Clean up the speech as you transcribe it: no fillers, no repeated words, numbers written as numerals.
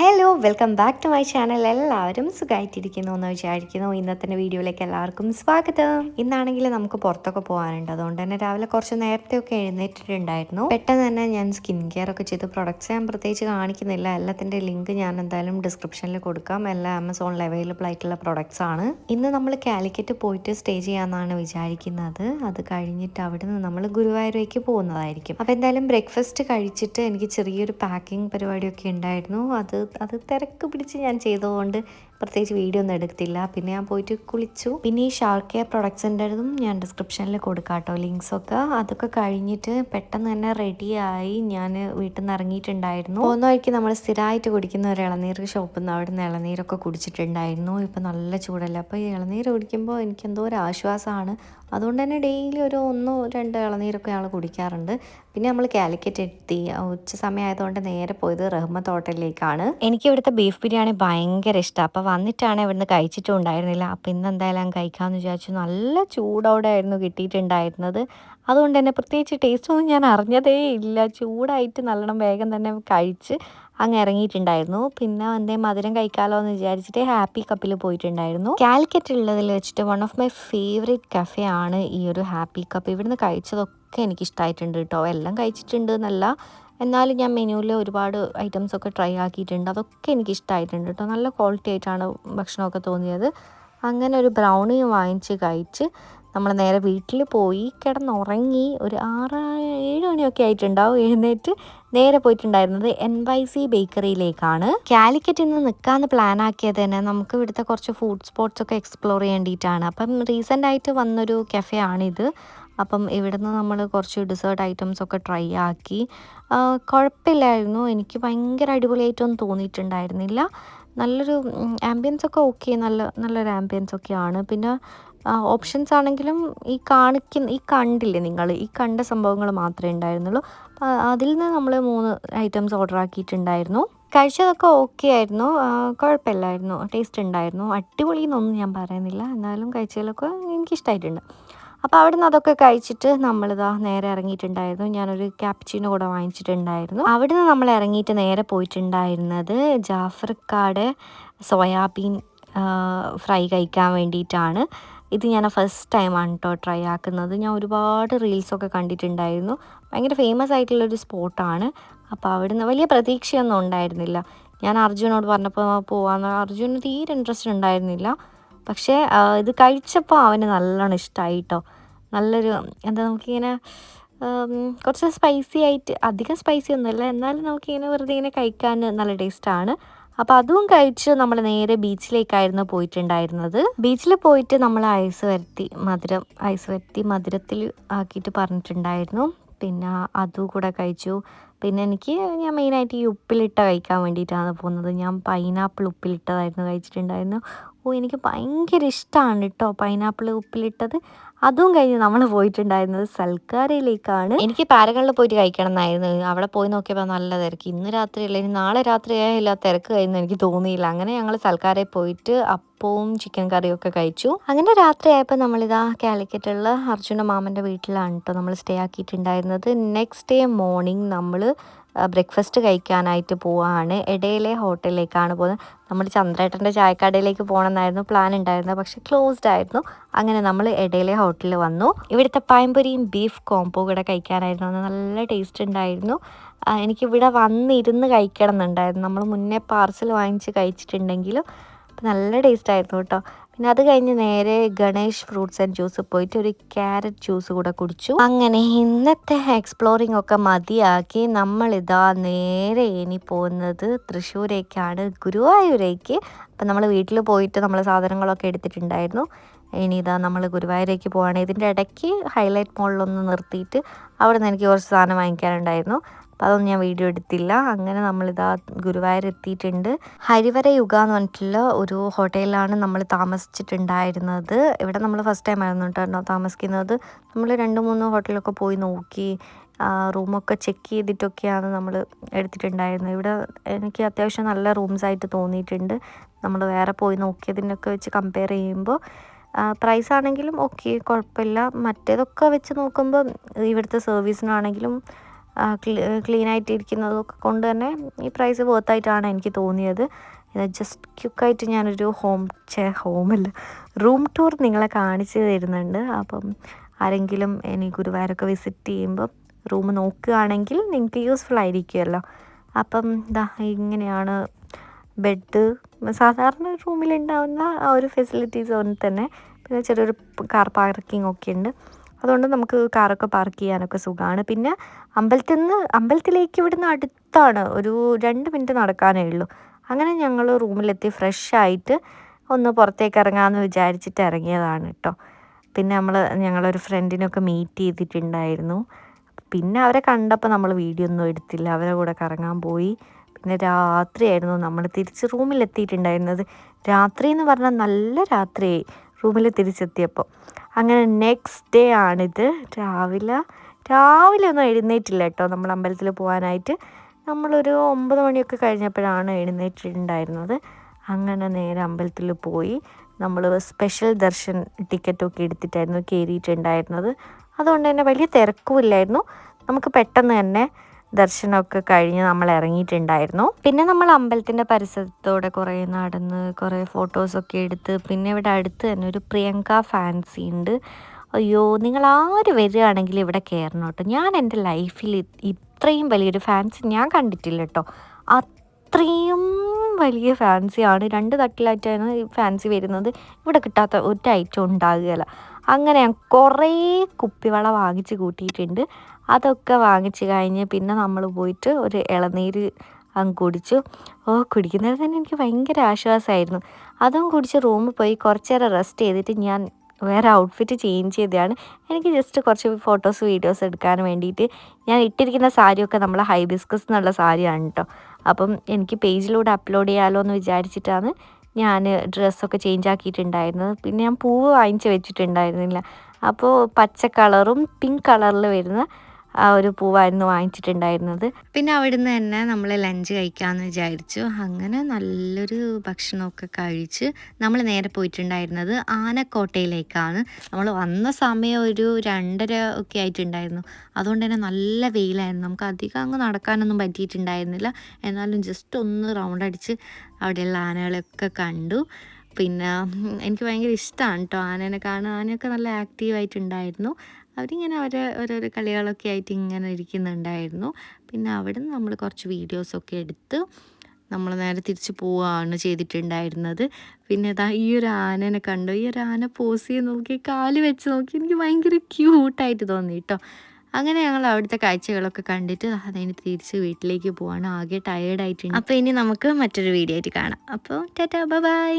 Hello welcome back to my channel. എല്ലാവരും സുഖമായിട്ടിരിക്കുന്നു എന്ന് വിചാരിക്കുന്നു. ഇന്നത്തെ വീഡിയോയിലേക്ക് എല്ലാവർക്കും സ്വാഗതം. ഇന്നാണെങ്കിൽ നമുക്ക് പുറത്തൊക്കെ പോകാനുണ്ട്. അതുകൊണ്ട് തന്നെ രാവിലെ കുറച്ച് നേരത്തെയൊക്കെ എഴുന്നേറ്റിട്ടുണ്ടായിരുന്നു. പെട്ടെന്ന് തന്നെ ഞാൻ സ്കിൻ കെയർ ഒക്കെ ചെയ്ത് പ്രൊഡക്ട്സ് ഞാൻ പ്രത്യേകിച്ച് കാണിക്കുന്നില്ല. എല്ലാത്തിൻ്റെ ലിങ്ക് ഞാൻ എന്തായാലും ഡിസ്ക്രിപ്ഷനിൽ കൊടുക്കാം. എല്ലാം ആമസോണിൽ അവൈലബിൾ ആയിട്ടുള്ള പ്രൊഡക്ട്സ് ആണ്. ഇന്ന് നമ്മൾ കാലിക്കറ്റ് പോയിട്ട് സ്റ്റേ ചെയ്യാമെന്നാണ് വിചാരിക്കുന്നത്. അത് കഴിഞ്ഞിട്ട് അവിടെ നിന്ന് നമ്മൾ ഗുരുവായൂരേക്ക് പോകുന്നതായിരിക്കും. അപ്പോൾ എന്തായാലും ബ്രേക്ക്ഫാസ്റ്റ് കഴിച്ചിട്ട് എനിക്ക് ചെറിയൊരു പാക്കിംഗ് പരിപാടിയൊക്കെ ഉണ്ടായിരുന്നു. അത് തിരക്ക് പിടിച്ച് ഞാൻ ചെയ്തതുകൊണ്ട് പ്രത്യേകിച്ച് വീഡിയോ ഒന്നും എടുത്തില്ല. പിന്നെ ഞാൻ പോയിട്ട് കുളിച്ചു. പിന്നെ ഈ ഷവർ കെയർ പ്രൊഡക്ട്സിൻ്റെതും ഞാൻ ഡിസ്ക്രിപ്ഷനിൽ കൊടുക്കാം കേട്ടോ, ലിങ്ക്സൊക്കെ. അതൊക്കെ കഴിഞ്ഞിട്ട് പെട്ടെന്ന് തന്നെ റെഡിയായി ഞാൻ വീട്ടിൽ നിന്ന് ഇറങ്ങിയിട്ടുണ്ടായിരുന്നു. പോകുന്ന വഴിക്ക് നമ്മൾ സ്ഥിരമായിട്ട് കുടിക്കുന്ന ഒരു ഇളനീർ ഷോപ്പിൽ നിന്ന് അവിടെ നിന്ന് ഇളനീരൊക്കെ കുടിച്ചിട്ടുണ്ടായിരുന്നു. ഇപ്പം നല്ല ചൂടല്ല, അപ്പോൾ ഈ ഇളനീർ കുടിക്കുമ്പോൾ എനിക്കെന്തോ ഒരു ആശ്വാസമാണ്. അതുകൊണ്ട് തന്നെ ഡെയിലി ഒരു 1-2 ഇളനീരൊക്കെ ഞങ്ങൾ കുടിക്കാറുണ്ട്. പിന്നെ നമ്മൾ കാലിക്കറ്റ് എത്തി. ഉച്ച സമയമായതുകൊണ്ട് നേരെ പോയത് റഹ്മത്ത് ഹോട്ടലിലേക്കാണ്. എനിക്ക് ഇവിടുത്തെ ബീഫ് ബിരിയാണി ഭയങ്കര ഇഷ്ടമാണ്. അപ്പോൾ വന്നിട്ടാണ് ഇവിടുന്ന് കഴിച്ചിട്ടും ഉണ്ടായിരുന്നില്ല. അപ്പോൾ ഇന്ന് എന്തായാലും കഴിക്കാമെന്ന് വിചാരിച്ചു. നല്ല ചൂടോടെ ആയിരുന്നു കിട്ടിയിട്ടുണ്ടായിരുന്നത്. അതുകൊണ്ട് തന്നെ പ്രത്യേകിച്ച് ടേസ്റ്റൊന്നും ഞാൻ അറിഞ്ഞതേ ഇല്ല. ചൂടായിട്ട് നല്ലോണം വേഗം തന്നെ കഴിച്ച് അങ്ങ് ഇറങ്ങിയിട്ടുണ്ടായിരുന്നു. പിന്നെ എന്തേ മധുരം കഴിക്കാമല്ലോ എന്ന് വിചാരിച്ചിട്ട് ഹാപ്പി കപ്പിൽ പോയിട്ടുണ്ടായിരുന്നു. കാലിക്കറ്റ് ഉള്ളതിൽ വെച്ചിട്ട് one of my favourite cafe ആണ് ഈ ഒരു ഹാപ്പി കപ്പ്. ഇവിടുന്ന് കഴിച്ചതൊക്കെ എനിക്ക് ഇഷ്ടമായിട്ടുണ്ട് കേട്ടോ. എല്ലാം കഴിച്ചിട്ടുണ്ട് എന്നല്ല, എന്നാലും ഞാൻ മെനുവിൽ ഒരുപാട് ഐറ്റംസൊക്കെ ട്രൈ ആക്കിയിട്ടുണ്ട്. അതൊക്കെ എനിക്ക് ഇഷ്ടമായിട്ടുണ്ട് കേട്ടോ. നല്ല ക്വാളിറ്റി ആയിട്ടാണ് ഭക്ഷണമൊക്കെ തോന്നിയത്. അങ്ങനെ ഒരു ബ്രൗണിയും വാങ്ങിച്ച് കഴിച്ച് നമ്മൾ നേരെ വീട്ടിൽ പോയി കിടന്നുറങ്ങി. ഒരു 6-7 മണിയൊക്കെ ആയിട്ടുണ്ടാവും. എഴുന്നേറ്റ് നേരെ പോയിട്ടുണ്ടായിരുന്നത് NYC ബേക്കറിയിലേക്കാണ്. കാലിക്കറ്റിൽ നിന്ന് നിൽക്കാമെന്ന് പ്ലാൻ ആക്കിയത് തന്നെ നമുക്ക് ഇവിടുത്തെ കുറച്ച് ഫുഡ് സ്പോട്ട്സ് ഒക്കെ എക്സ്പ്ലോർ ചെയ്യേണ്ടിയിട്ടാണ്. അപ്പം റീസെൻ്റായിട്ട് വന്നൊരു കഫേ ആണിത്. അപ്പം ഇവിടുന്ന് നമ്മൾ കുറച്ച് ഡെസേർട്ട് ഐറ്റംസ് ഒക്കെ ട്രൈ ആക്കി. കുഴപ്പമില്ലായിരുന്നു. എനിക്ക് ഭയങ്കര അടിപൊളിയായിട്ടൊന്നും തോന്നിയിട്ടുണ്ടായിരുന്നില്ല. നല്ലൊരു ആംബിയൻസ് ഒക്കെ ഓക്കെ, നല്ലൊരു ആംബിയൻസ് ഒക്കെയാണ്. പിന്നെ ഓപ്ഷൻസ് ആണെങ്കിലും ഈ കണ്ടില്ലേ നിങ്ങൾ, ഈ കണ്ട സംഭവങ്ങൾ മാത്രമേ ഉണ്ടായിരുന്നുള്ളൂ. അതിൽ നിന്ന് നമ്മൾ 3 ഐറ്റംസ് ഓർഡർ ആക്കിയിട്ടുണ്ടായിരുന്നു. കഴിച്ചതൊക്കെ ഓക്കെ ആയിരുന്നു. കുഴപ്പമില്ലായിരുന്നു, ടേസ്റ്റ് ഉണ്ടായിരുന്നു. അടിപൊളി എന്നൊന്നും ഞാൻ പറയുന്നില്ല, എന്നാലും കഴിച്ചതിലൊക്കെ എനിക്കിഷ്ടമായിട്ടുണ്ട്. അപ്പോൾ അവിടെ നിന്ന് അതൊക്കെ കഴിച്ചിട്ട് നമ്മളിതാ നേരെ ഇറങ്ങിയിട്ടുണ്ടായിരുന്നു. ഞാനൊരു ക്യാപ്ചീനോ കൂടെ വാങ്ങിച്ചിട്ടുണ്ടായിരുന്നു. അവിടെ നിന്ന് നമ്മൾ ഇറങ്ങിയിട്ട് നേരെ പോയിട്ടുണ്ടായിരുന്നത് ജാഫർക്കാട് സോയാബീൻ ഫ്രൈ കഴിക്കാൻ വേണ്ടിയിട്ടാണ്. ഇത് ഞാൻ ഫസ്റ്റ് ടൈമാണ് കേട്ടോ ട്രൈ ആക്കുന്നത്. ഞാൻ ഒരുപാട് റീൽസൊക്കെ കണ്ടിട്ടുണ്ടായിരുന്നു. ഭയങ്കര ഫേമസ് ആയിട്ടുള്ളൊരു സ്പോട്ടാണ്. അപ്പോൾ അവിടുന്ന് വലിയ പ്രതീക്ഷയൊന്നും ഉണ്ടായിരുന്നില്ല. ഞാൻ അർജുനോട് പറഞ്ഞപ്പോൾ പോവാന്ന്, അർജുന് തീരെ ഇൻട്രസ്റ്റ് ഉണ്ടായിരുന്നില്ല. പക്ഷേ ഇത് കഴിച്ചപ്പോൾ അവന് നല്ലോണം ഇഷ്ടമായി കേട്ടോ. നല്ലൊരു എന്താ, നമുക്കിങ്ങനെ കുറച്ച് സ്പൈസി ആയിട്ട്, അധികം സ്പൈസി ഒന്നുമല്ല, എന്നാലും നമുക്കിങ്ങനെ വെറുതെ ഇങ്ങനെ കഴിക്കാൻ നല്ല ടേസ്റ്റാണ്. അപ്പോൾ അതും കഴിച്ച് നമ്മൾ നേരെ ബീച്ചിലേക്കായിരുന്നു പോയിട്ടുണ്ടായിരുന്നത്. ബീച്ചിൽ പോയിട്ട് നമ്മൾ ഐസ് വരുത്തി മധുരത്തിൽ ആക്കിയിട്ട് പറഞ്ഞിട്ടുണ്ടായിരുന്നു. പിന്നെ അതും കൂടെ കഴിച്ചു. പിന്നെ ഞാൻ മെയിനായിട്ട് ഈ ഉപ്പിലിട്ട കഴിക്കാൻ വേണ്ടിയിട്ടാണ് പോകുന്നത്. ഞാൻ പൈനാപ്പിൾ ഉപ്പിലിട്ടതായിരുന്നു കഴിച്ചിട്ടുണ്ടായിരുന്നു. എനിക്ക് ഭയങ്കര ഇഷ്ടമാണ് കേട്ടോ പൈനാപ്പിൾ ഉപ്പിലിട്ടത്. അതും കഴിഞ്ഞ് നമ്മൾ പോയിട്ടുണ്ടായിരുന്നത് സൽക്കാരയിലേക്കാണ്. എനിക്ക് പാരഗണിൽ പോയിട്ട് കഴിക്കണം എന്നായിരുന്നു. അവിടെ പോയി നോക്കിയപ്പോൾ നല്ല തിരക്ക്. ഇന്ന് രാത്രി അല്ലെങ്കിൽ നാളെ രാത്രി ആയില്ല, തിരക്ക് കഴിയുമെന്ന് എനിക്ക് തോന്നിയില്ല. അങ്ങനെ ഞങ്ങൾ സൽക്കാരയിൽ പോയിട്ട് അപ്പവും ചിക്കൻ കറിയും ഒക്കെ കഴിച്ചു. അങ്ങനെ രാത്രി ആയപ്പോൾ നമ്മളിതാ കാലിക്കറ്റുള്ള അർജുന മാമൻ്റെ വീട്ടിലാണ് കേട്ടോ നമ്മൾ സ്റ്റേ ആക്കിയിട്ടുണ്ടായിരുന്നത്. നെക്സ്റ്റ് ഡേ മോർണിംഗ് നമ്മൾ ബ്രേക്ക്ഫാസ്റ്റ് കഴിക്കാനായിട്ട് പോവുകയാണ്. ഇടയിലെ ഹോട്ടലിലേക്കാണ് പോകുന്നത്. നമ്മൾ ചന്ദ്രേട്ടൻ്റെ ചായക്കടയിലേക്ക് പോകണമെന്നായിരുന്നു പ്ലാൻ ഉണ്ടായിരുന്നത്, പക്ഷേ ക്ലോസ്ഡ് ആയിരുന്നു. അങ്ങനെ നമ്മൾ ഇടയിലെ ഹോട്ടലിൽ വന്നു. ഇവിടുത്തെ പഴംപൊരിയും ബീഫ് കോംബോ കൂടെ കഴിക്കാനായിരുന്നു. നല്ല ടേസ്റ്റ് ഉണ്ടായിരുന്നു. എനിക്കിവിടെ വന്നിരുന്ന് കഴിക്കണം എന്നുണ്ടായിരുന്നു. നമ്മൾ മുന്നേ പാർസൽ വാങ്ങിച്ച് കഴിച്ചിട്ടുണ്ടെങ്കിലും നല്ല ടേസ്റ്റ് ആയിരുന്നു കേട്ടോ. പിന്നെ അത് കഴിഞ്ഞ് നേരെ ഗണേഷ് ഫ്രൂട്ട്സ് ആൻഡ് ജ്യൂസ് പോയിട്ട് ഒരു ക്യാരറ്റ് ജ്യൂസ് കൂടെ കുടിച്ചു. അങ്ങനെ ഇന്നത്തെ എക്സ്പ്ലോറിംഗ് ഒക്കെ മതിയാക്കി നമ്മളിതാ നേരെ ഇനി പോകുന്നത് തൃശ്ശൂരേക്കാണ്, ഗുരുവായൂരേക്ക്. അപ്പം നമ്മൾ വീട്ടിൽ പോയിട്ട് നമ്മൾ സാധനങ്ങളൊക്കെ എടുത്തിട്ടുണ്ടായിരുന്നു. ഇനി ഇതാ നമ്മൾ ഗുരുവായൂരേക്ക് പോവുകയാണ്. ഇതിൻ്റെ ഇടയ്ക്ക് ഹൈലൈറ്റ് മോളിലൊന്ന് നിർത്തിയിട്ട് അവിടെ നിന്ന് എനിക്ക് കുറച്ച് സാധനം വാങ്ങിക്കാനുണ്ടായിരുന്നു. അപ്പോൾ അതൊന്നും ഞാൻ വീഡിയോ എടുത്തില്ല. അങ്ങനെ നമ്മളിതാ ഗുരുവായൂർ എത്തിയിട്ടുണ്ട്. ഹരിവര യുഗ എന്ന് പറഞ്ഞിട്ടുള്ള ഒരു ഹോട്ടലിലാണ് നമ്മൾ താമസിച്ചിട്ടുണ്ടായിരുന്നത്. ഇവിടെ നമ്മൾ ഫസ്റ്റ് ടൈം ആയിരുന്നു കേട്ടോ താമസിക്കുന്നത്. നമ്മൾ 2-3 ഹോട്ടലൊക്കെ പോയി നോക്കി, റൂമൊക്കെ ചെക്ക് ചെയ്തിട്ടൊക്കെയാണ് നമ്മൾ എടുത്തിട്ടുണ്ടായിരുന്നത്. ഇവിടെ എനിക്ക് അത്യാവശ്യം നല്ല റൂംസായിട്ട് തോന്നിയിട്ടുണ്ട്. നമ്മൾ വേറെ പോയി നോക്കിയതിനൊക്കെ വെച്ച് കമ്പയർ ചെയ്യുമ്പോൾ പ്രൈസ് ആണെങ്കിലും ഓക്കെ, കുഴപ്പമില്ല. മറ്റേതൊക്കെ വെച്ച് നോക്കുമ്പോൾ ഇവിടുത്തെ സർവീസിനാണെങ്കിലും ക്ലീനായിട്ടിരിക്കുന്നതൊക്കെ കൊണ്ട് തന്നെ ഈ പ്രൈസ് വർത്തായിട്ടാണ് എനിക്ക് തോന്നിയത്. ജസ്റ്റ് ക്യുക്കായിട്ട് ഞാനൊരു റൂം ടൂർ നിങ്ങളെ കാണിച്ച് തരുന്നുണ്ട്. അപ്പം ആരെങ്കിലും ഇനി ഗുരുവായൂരൊക്കെ വിസിറ്റ് ചെയ്യുമ്പം റൂം നോക്കുകയാണെങ്കിൽ നിങ്ങൾക്ക് യൂസ്ഫുൾ ആയിരിക്കുമല്ലോ. അപ്പം ഇതാ ഇങ്ങനെയാണ് ബെഡ്, സാധാരണ റൂമിലുണ്ടാവുന്ന ആ ഒരു ഫെസിലിറ്റീസ് ഒന്നും തന്നെ. പിന്നെ ചെറിയൊരു കാർ പാർക്കിംഗ് ഒക്കെ ഉണ്ട്. അതുകൊണ്ട് നമുക്ക് കാറൊക്കെ പാർക്ക് ചെയ്യാനൊക്കെ സുഖമാണ്. പിന്നെ അമ്പലത്തിലേക്ക് ഇവിടുന്ന് അടുത്താണ്, ഒരു 2 മിനിറ്റ് നടക്കാനേ ഉള്ളൂ. അങ്ങനെ ഞങ്ങൾ റൂമിലെത്തി ഫ്രഷായിട്ട് ഒന്ന് പുറത്തേക്ക് ഇറങ്ങാമെന്ന് വിചാരിച്ചിട്ട് ഇറങ്ങിയതാണ് കേട്ടോ. പിന്നെ ഞങ്ങളൊരു ഫ്രണ്ടിനൊക്കെ മീറ്റ് ചെയ്തിട്ടുണ്ടായിരുന്നു. പിന്നെ അവരെ കണ്ടപ്പോൾ നമ്മൾ വീഡിയോ ഒന്നും എടുത്തില്ല, അവരെ കൂടെ കറങ്ങാൻ പോയി. പിന്നെ രാത്രിയായിരുന്നു നമ്മൾ തിരിച്ച് റൂമിലെത്തിയിട്ടുണ്ടായിരുന്നത്. രാത്രി എന്ന് പറഞ്ഞാൽ നല്ല രാത്രിയായി റൂമിൽ തിരിച്ചെത്തിയപ്പോൾ. അങ്ങനെ നെക്സ്റ്റ് ഡേ ആണിത്. രാവിലെ ഒന്നും എഴുന്നേറ്റില്ല കേട്ടോ നമ്മൾ അമ്പലത്തിൽ പോകാനായിട്ട്. നമ്മളൊരു 9 മണിയൊക്കെ കഴിഞ്ഞപ്പോഴാണ് എഴുന്നേറ്റിട്ടുണ്ടായിരുന്നത്. അങ്ങനെ നേരെ അമ്പലത്തിൽ പോയി. നമ്മൾ സ്പെഷ്യൽ ദർശൻ ടിക്കറ്റൊക്കെ എടുത്തിട്ടായിരുന്നു കയറിയിട്ടുണ്ടായിരുന്നത്. അതുകൊണ്ട് തന്നെ വലിയ തിരക്കുമില്ലായിരുന്നു. നമുക്ക് പെട്ടെന്ന് തന്നെ ദർശനമൊക്കെ കഴിഞ്ഞ് നമ്മൾ ഇറങ്ങിയിട്ടുണ്ടായിരുന്നു. പിന്നെ നമ്മൾ അമ്പലത്തിൻ്റെ പരിസരത്തോടെ കുറേ നടന്ന് കുറേ ഫോട്ടോസൊക്കെ എടുത്ത്, പിന്നെ ഇവിടെ അടുത്ത് തന്നെ ഒരു പ്രിയങ്ക ഫാൻസി ഉണ്ട്. അയ്യോ, നിങ്ങൾ ആര് വരികയാണെങ്കിൽ ഇവിടെ കയറണം കേട്ടോ. ഞാൻ എൻ്റെ ലൈഫിൽ ഇത്രയും വലിയൊരു ഫാൻസി ഞാൻ കണ്ടിട്ടില്ല കേട്ടോ. അത്രയും വലിയ ഫാൻസിയാണ്. 2 തട്ടിലായിട്ടാണ് ഈ ഫാൻസി വരുന്നത്. ഇവിടെ കിട്ടാത്ത ഒരു ഐറ്റം ഉണ്ടാകുകയില്ല. അങ്ങനെ ഞാൻ കുറേ കുപ്പിവള വാങ്ങിച്ച് കൂട്ടിയിട്ടുണ്ട്. അതൊക്കെ വാങ്ങിച്ച് കഴിഞ്ഞ് പിന്നെ നമ്മൾ പോയിട്ട് ഒരു ഇളനീര് അങ്ങ് കുടിച്ചു. കുടിക്കുന്നത് തന്നെ എനിക്ക് ഭയങ്കര ആശ്വാസമായിരുന്നു. അതും കുടിച്ച് റൂമിൽ പോയി കുറച്ച് നേരം റെസ്റ്റ് ചെയ്തിട്ട് ഞാൻ വേറെ ഔട്ട്ഫിറ്റ് ചേഞ്ച് ചെയ്തതാണ്. എനിക്ക് ജസ്റ്റ് കുറച്ച് ഫോട്ടോസ് വീഡിയോസ് എടുക്കാൻ വേണ്ടിയിട്ട്. ഞാൻ ഇട്ടിരിക്കുന്ന സാരിയൊക്കെ നമ്മൾ ഹൈബിസ്കസ് എന്നുള്ള സാരിയാണ് കേട്ടോ. അപ്പം എനിക്ക് പേജിലൂടെ അപ്ലോഡ് ചെയ്യാമല്ലോ എന്ന് വിചാരിച്ചിട്ടാണ് ഞാൻ ഡ്രസ്സൊക്കെ ചേഞ്ച് ആക്കിയിട്ടുണ്ടായിരുന്നത്. പിന്നെ ഞാൻ പൂവ് വാങ്ങിച്ച് വെച്ചിട്ടുണ്ടായിരുന്നില്ല. അപ്പോൾ പച്ച കളറും പിങ്ക് കളറിൽ വരുന്ന ആ ഒരു പൂവായിരുന്നു വാങ്ങിച്ചിട്ടുണ്ടായിരുന്നത്. പിന്നെ അവിടുന്ന് തന്നെ നമ്മൾ ലഞ്ച് കഴിക്കാമെന്ന് വിചാരിച്ചു. അങ്ങനെ നല്ലൊരു ഭക്ഷണമൊക്കെ കഴിച്ച് നമ്മൾ നേരെ പോയിട്ടുണ്ടായിരുന്നത് ആനക്കോട്ടയിലേക്കാണ്. നമ്മൾ വന്ന സമയം ഒരു 2:30 ഒക്കെ ആയിട്ടുണ്ടായിരുന്നു. അതുകൊണ്ട് തന്നെ നല്ല വെയിലായിരുന്നു. നമുക്ക് അധികം അങ്ങ് നടക്കാനൊന്നും പറ്റിയിട്ടുണ്ടായിരുന്നില്ല. എന്നാലും ജസ്റ്റ് ഒന്ന് റൗണ്ട് അടിച്ച് അവിടെയുള്ള ആനകളെയൊക്കെ കണ്ടു. പിന്നെ എനിക്ക് ഭയങ്കര ഇഷ്ടമാണ് കേട്ടോ ആനേനെ കാണാൻ. ആനയൊക്കെ നല്ല ആക്റ്റീവായിട്ടുണ്ടായിരുന്നു. അവരിങ്ങനെ ഓരോരോ കളികളൊക്കെ ആയിട്ട് ഇങ്ങനെ ഇരിക്കുന്നുണ്ടായിരുന്നു. പിന്നെ അവിടെ നിന്ന് നമ്മൾ കുറച്ച് വീഡിയോസൊക്കെ എടുത്ത് നമ്മൾ നേരെ തിരിച്ച് പോവുകയാണ് ചെയ്തിട്ടുണ്ടായിരുന്നത്. പിന്നെ ഈ ഒരു ആനേനെ കണ്ടു. ഈ ഒരു ആന പോസ് ചെയ്ത് നോക്കി, കാല് വെച്ച് നോക്കി, എനിക്ക് ഭയങ്കര ക്യൂട്ടായിട്ട് തോന്നി കേട്ടോ. അങ്ങനെ ഞങ്ങൾ അവിടുത്തെ കാഴ്ചകളൊക്കെ കണ്ടിട്ട് അതിന് തിരിച്ച് വീട്ടിലേക്ക് പോവാണ്. ആകെ ടയേർഡായിട്ടുണ്ട്. അപ്പോൾ ഇനി നമുക്ക് മറ്റൊരു വീഡിയോ ആയിട്ട് കാണാം. അപ്പോൾ ടാറ്റാ, ബൈ.